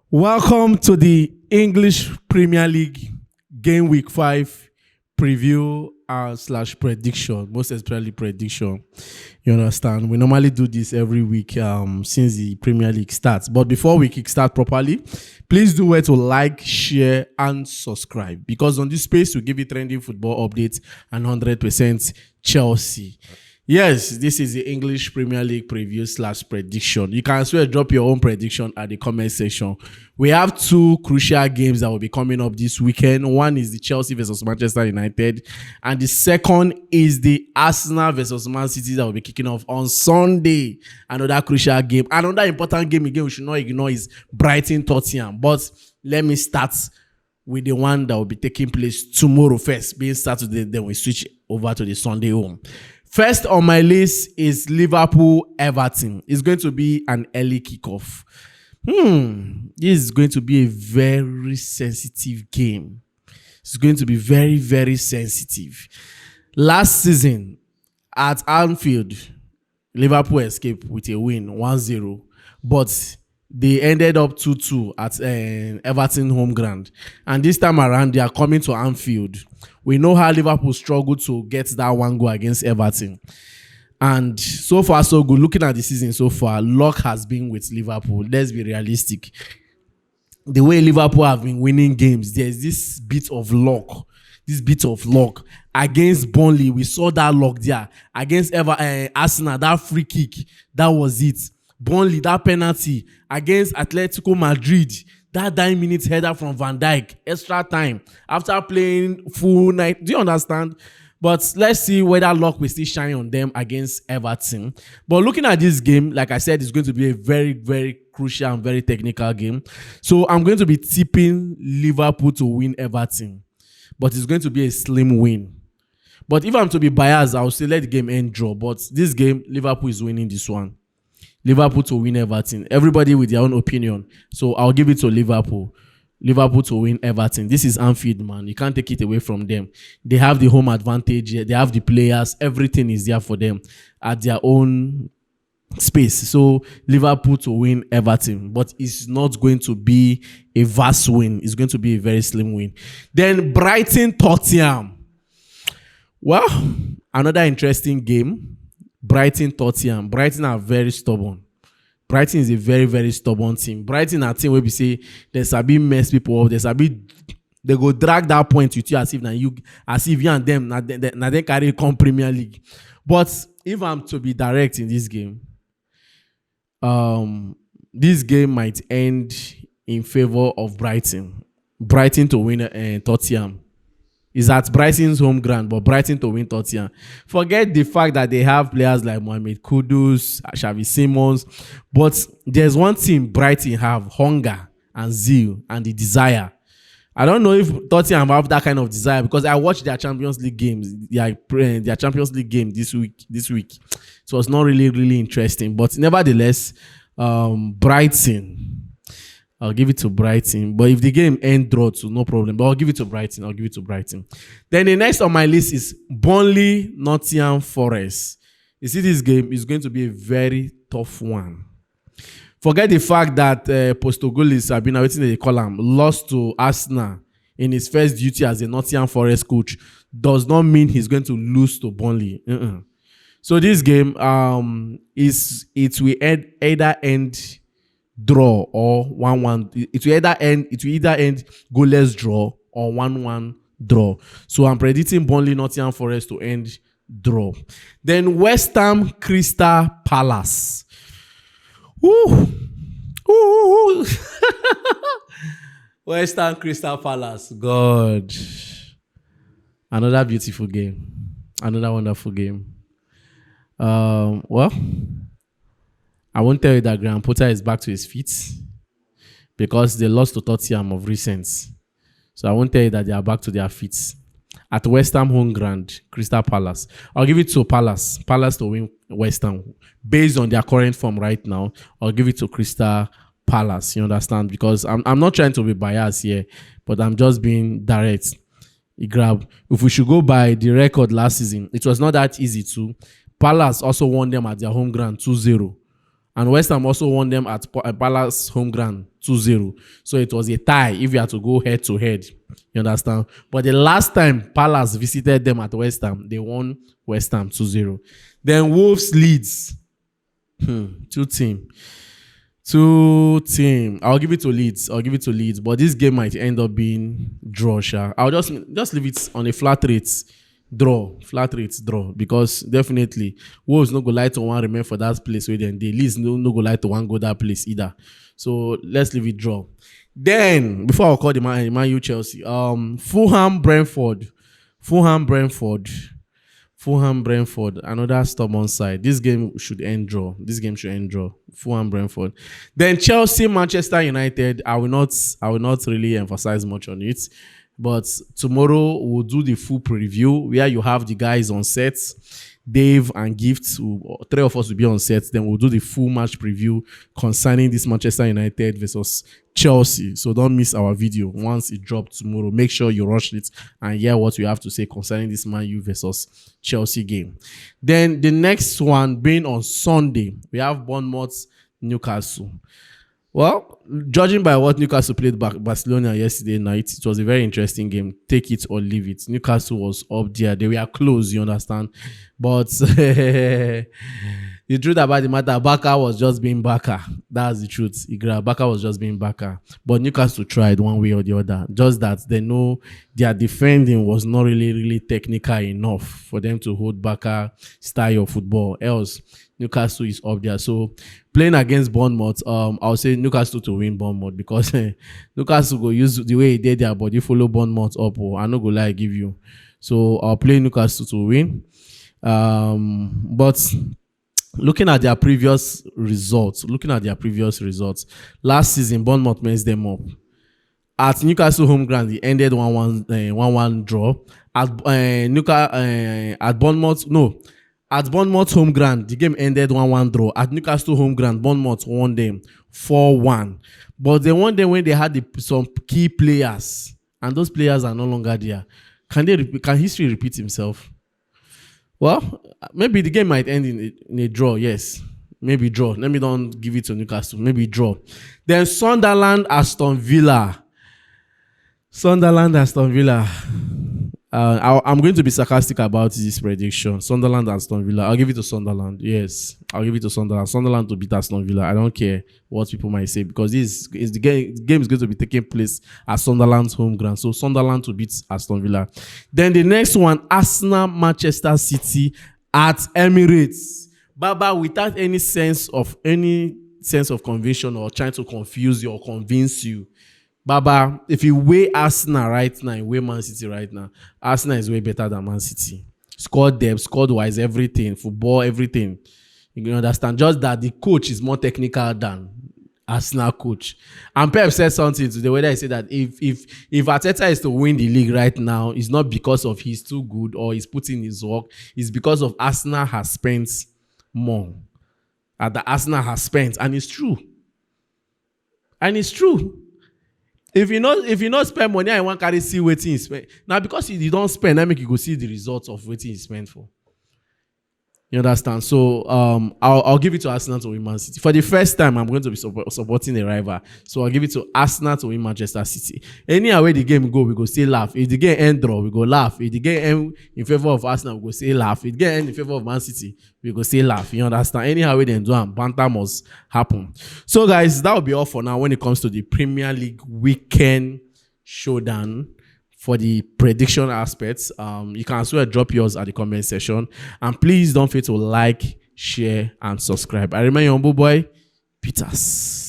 Welcome to the English Premier League Game Week 5 preview slash prediction, most especially prediction. You understand? We normally do this every week since the Premier League starts. But before we kickstart properly, please do well to like, share, and subscribe. Because on this space, we give you trending football updates and 100% Chelsea. Yes, this is the English Premier League preview slash prediction. You can as well drop your own prediction at the comment section. We have two crucial games that will be coming up this weekend. One is the Chelsea versus Manchester United, and the second is the Arsenal versus Man City that will be kicking off on Sunday. Another crucial game. Another important game again we should not ignore is Brighton Tottenham. But let me start with the one that will be taking place tomorrow first, being Saturday, then we switch over to the Sunday home. First on my list is Liverpool Everton. It's going to be an early kickoff. This is going to be a very sensitive game. It's going to be very, very sensitive. Last season at Anfield, Liverpool escaped with a win 1-0, but they ended up 2-2 at Everton home ground. And this time around, they are coming to Anfield. We know how Liverpool struggled to get that one goal against Everton. And so far, so good. Looking at the season so far, luck has been with Liverpool. Let's be realistic. The way Liverpool have been winning games, there's this bit of luck. Against Burnley, we saw that luck there. Against Arsenal, that free kick, that was it. Burnley, that penalty. Against Atletico Madrid, that 9-minute header from Van Dijk, extra time, after playing full night. Do you understand? But let's see whether luck will still shine on them against Everton. But looking at this game, like I said, it's going to be a very, very crucial and very technical game. So I'm going to be tipping Liverpool to win Everton. But it's going to be a slim win. But if I'm to be biased, I'll say let the game end draw. But this game, Liverpool is winning this one. Liverpool to win Everton. Everybody with their own opinion. So I'll give it to Liverpool. Liverpool to win Everton. This is Anfield, man. You can't take it away from them. They have the home advantage. They have the players. Everything is there for them at their own space. So Liverpool to win Everton. But it's not going to be a vast win. It's going to be a very slim win. Then Brighton Tottenham. Well, another interesting game. Brighton Tottenham. Brighton are very stubborn. Brighton is a very, very stubborn team. Brighton are a team where we say there's a bit mess people up. They go drag that point with you as if you and them now they carry come Premier League. But if I'm to be direct in this game, this game might end in favor of Brighton. Brighton to win Tottenham. Is at Brighton's home ground, but Brighton to win Tottenham. Forget the fact that they have players like Mohamed Kudus, Xavi Simons, but there's one thing Brighton have: hunger and zeal and the desire. I don't know if Tottenham have that kind of desire because I watched their Champions League games, their Champions League game this week. So it's not really interesting, but nevertheless, Brighton. I'll give it to Brighton. But if the game ends draw too, no problem. But I'll give it to Brighton. Then the next on my list is Burnley Nottingham Forest. You see, this game is going to be a very tough one. Forget the fact that Postecoglou have been waiting in the column, lost to Arsenal in his first duty as a Nottingham Forest coach. Does not mean he's going to lose to Burnley. So this game it will either end draw or 1-1. It will either end goalless draw or 1-1 draw. So I'm predicting Burnley Nottingham Forest to end draw. Then West Ham Crystal Palace. West Ham Crystal Palace. God. Another beautiful game. Another wonderful game. Well, I won't tell you that Graham Potter is back to his feet because they lost to Tottenham of recent. So I won't tell you that they are back to their feet. At West Ham home ground, Crystal Palace. I'll give it to Palace. Palace to win West Ham. Based on their current form right now, I'll give it to Crystal Palace. You understand? Because I'm not trying to be biased here, but I'm just being direct. If we should go by the record last season, it was not that easy too. Palace also won them at their home ground 2-0. And West Ham also won them at Palace home ground 2-0. So it was a tie if you had to go head to head. You understand? But the last time Palace visited them at West Ham, they won West Ham 2-0. Then Wolves Leeds. Two team. I'll give it to Leeds. But this game might end up being draw. I'll just leave it on a flat rate draw. Because definitely Wolves no go like to one remain for that place where then the Leeds no go like to one go that place either. So let's leave it draw. Then before I call the Man U Chelsea, Fulham Brentford. Another stubborn side. This game should end draw. Fulham Brentford. Then Chelsea Manchester United. I will not really emphasize much on it. But tomorrow we'll do the full preview where you have the guys on set. Dave and Gift, three of us will be on set. Then we'll do the full match preview concerning this Manchester United versus Chelsea. So don't miss our video once it drops tomorrow. Make sure you rush it and hear what we have to say concerning this Man U versus Chelsea game. Then the next one being on Sunday, we have Bournemouth Newcastle. Well, judging by what Newcastle played Barcelona yesterday night, it was a very interesting game. Take it or leave it. Newcastle was up there. They were close, you understand? But the truth about the matter, Barca was just being Barca. That's the truth. Barca was just being Barca. But Newcastle tried one way or the other. Just that they know their defending was not really technical enough for them to hold Barca style of football. Else, Newcastle is up there. So playing against Bournemouth, I'll say Newcastle to win Bournemouth because Newcastle go use the way they did their body follow Bournemouth up. I no go lie give you. So I'll play Newcastle to win. But looking at their previous results, last season Bournemouth messed them up. At Newcastle home ground, it ended 1-1 draw. At Bournemouth home ground, the game ended 1-1 draw. At Newcastle home ground, Bournemouth won them 4-1. But they won them when they had some key players, and those players are no longer there. Can history repeat himself? Well, maybe the game might end in a draw. Yes, maybe draw. Let me don't give it to Newcastle. Maybe draw. Then Sunderland Aston Villa. I'm going to be sarcastic about this prediction. Sunderland and Aston Villa. I'll give it to Sunderland. Yes, I'll give it to Sunderland. Sunderland to beat Aston Villa. I don't care what people might say because the game is going to be taking place at Sunderland's home ground. So Sunderland to beat Aston Villa. Then the next one, Arsenal Manchester City at Emirates. Baba, without any sense of conviction or trying to confuse you or convince you. Baba, if you weigh Arsenal right now, you weigh Man City right now, Arsenal is way better than Man City. Squad depth, squad-wise, everything, football, everything. You can understand. Just that the coach is more technical than Arsenal coach. And Pep said something today where he said that if Arteta is to win the league right now, it's not because of he's too good or he's putting his work. It's because of Arsenal has spent more. The Arsenal has spent. And it's true. If you not spend money, I want to see what you spend. Now, because you don't spend, that make you go see the results of what you spend for. You understand? So I'll give it to Arsenal to win Man City. For the first time, I'm going to be supporting a rival. So I'll give it to Arsenal to win Manchester City. Any way the game go, we go still laugh. If the game end draw, we go laugh. If the game end in favor of Arsenal, we go still laugh. If the game end in favor of Man City, we go still laugh. You understand? Anyhow way they do and banter must happen. So guys, that will be all for now when it comes to the Premier League weekend showdown. For the prediction aspects, you can as well drop yours at the comment section. And please don't forget to like, share, and subscribe. I remain your humble boy, Peters.